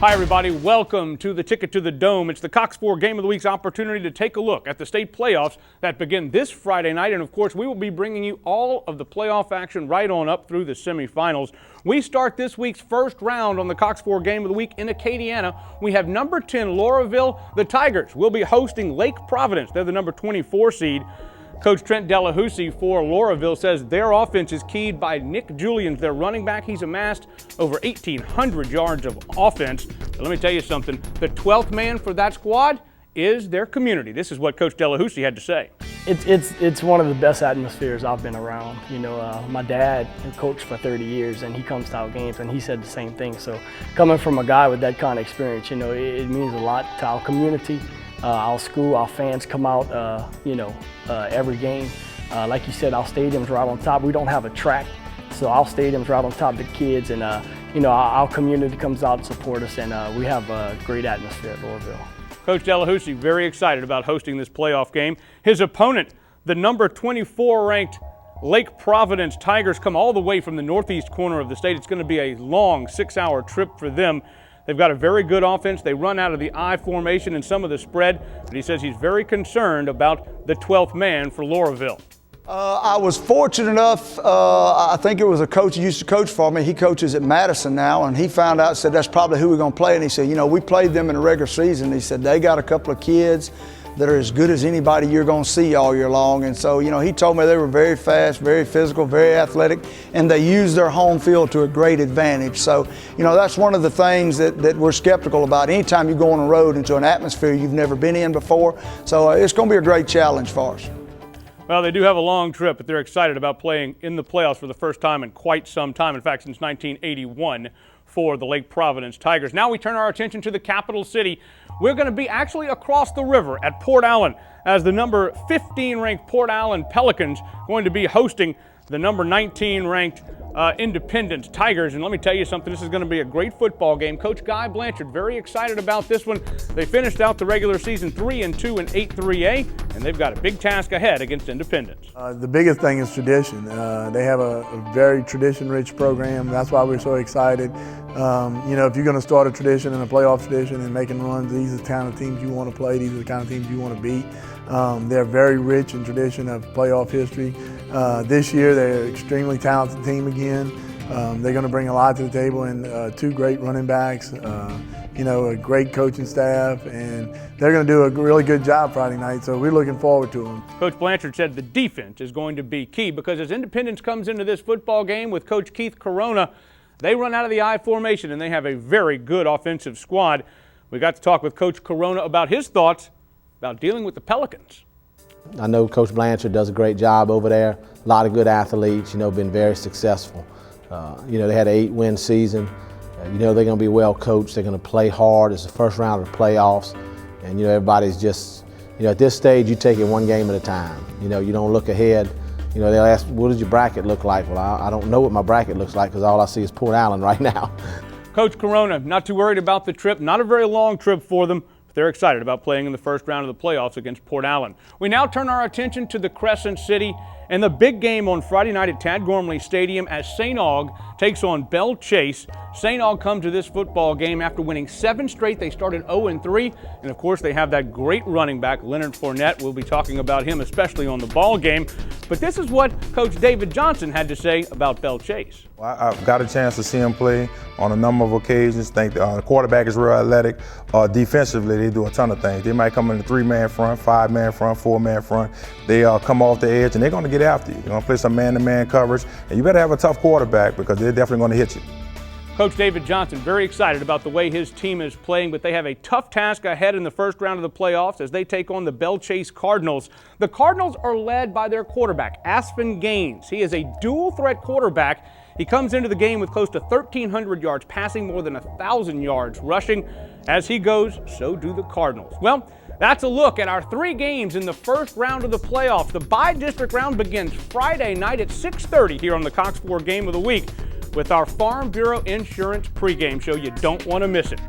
Hi, everybody. Welcome to the Ticket to the Dome. It's the Cox 4 Game of the Week's opportunity to take a look at the state playoffs that begin this Friday night. And, of course, we will be bringing you all of the playoff action right on up through the semifinals. We start this week's first round on the Cox 4 Game of the Week in Acadiana. We have number 10, Lauraville. The Tigers will be hosting Lake Providence. They're the number 24 seed. Coach Trent Delahousie for Lauraville says their offense is keyed by Nick Julians, their running back. He's amassed over 1,800 yards of offense. But let me tell you something, the 12th man for that squad is their community. This is what Coach Delahousie had to say. It's one of the best atmospheres I've been around. You know, my dad coached for 30 years and he comes to our games and he said the same thing. So coming from a guy with that kind of experience, you know, it means a lot to our community. Our school, our fans come out, every game. Like you said, our stadium's right on top. We don't have a track, so our stadium's right on top of the kids, and our community comes out to support us, and we have a great atmosphere at Lauraville. Coach Delahousie very excited about hosting this playoff game. His opponent, the number 24 ranked Lake Providence Tigers, come all the way from the northeast corner of the state. It's going to be a long 6-hour trip for them. They've got a very good offense. They run out of the I formation and some of the spread, but he says he's very concerned about the 12th man for Lauraville. I was fortunate enough, I think it was a coach who used to coach for me. He coaches at Madison now, and he found out, said that's probably who we're going to play. And he said, you know, we played them in the regular season. He said they got a couple of kids that are as good as anybody you're going to see all year long. And so, you know, he told me they were very fast, very physical, very athletic, and they used their home field to a great advantage. So, you know, that's one of the things that we're skeptical about. Anytime you go on the road into an atmosphere you've never been in before. So it's going to be a great challenge for us. Well, they do have a long trip, but they're excited about playing in the playoffs for the first time in quite some time. In fact, since 1981 for the Lake Providence Tigers. Now we turn our attention to the capital city. We're going to be actually across the river at Port Allen as the number 15 ranked Port Allen Pelicans going to be hosting the number 19 ranked Independence Tigers. And let me tell you something, this is going to be a great football game. Coach Guy Blanchard very excited about this one. They finished out the regular season 3-2 in 8-3A, and they've got a big task ahead against Independence. The biggest thing is tradition. They have a very tradition-rich program. That's why we're so excited. If you're going to start a tradition and a playoff tradition and making runs, these are the kind of teams you want to play. These are the kind of teams you want to beat. They're very rich in tradition of playoff history. This year, they're an extremely talented team again. They're going to bring a lot to the table, and two great running backs, a great coaching staff, and they're going to do a really good job Friday night, so we're looking forward to them. Coach Blanchard said the defense is going to be key because as Independence comes into this football game with Coach Keith Corona, they run out of the I formation, and they have a very good offensive squad. We got to talk with Coach Corona about his thoughts about dealing with the Pelicans. I know Coach Blanchard does a great job over there. A lot of good athletes, been very successful. They had an 8-win season. They're going to be well coached. They're going to play hard. It's the first round of the playoffs. And, everybody's just, at this stage, you take it one game at a time. You don't look ahead. They'll ask, what does your bracket look like? Well, I don't know what my bracket looks like because all I see is Port Allen right now. Coach Corona, not too worried about the trip. Not a very long trip for them. They're excited about playing in the first round of the playoffs against Port Allen. We now turn our attention to the Crescent City and the big game on Friday night at Tad Gormley Stadium as St. Aug takes on Belle Chase. St. Aug come to this football game after winning 7 straight. They started 0-3, and of course they have that great running back, Leonard Fournette. We'll be talking about him especially on the ball game. But this is what Coach David Johnson had to say about Belle Chase. Well, I've got a chance to see him play on a number of occasions. I think the quarterback is real athletic. Defensively, they do a ton of things. They might come in the 3-man front, 5-man front, 4-man front. They come off the edge, and they're going to get after you. You're going to play some man-to-man coverage, and you better have a tough quarterback because they're definitely going to hit you. Coach David Johnson very excited about the way his team is playing, but they have a tough task ahead in the first round of the playoffs as they take on the Belle Chase Cardinals. The Cardinals are led by their quarterback, Aspen Gaines. He is a dual-threat quarterback. He comes into the game with close to 1,300 yards passing, more than 1,000 yards rushing. As he goes, so do the Cardinals. Well, that's a look at our 3 games in the first round of the playoffs. The bi-district round begins Friday night at 6:30 here on the Cox 4 Game of the Week with our Farm Bureau Insurance pregame show. You don't want to miss it.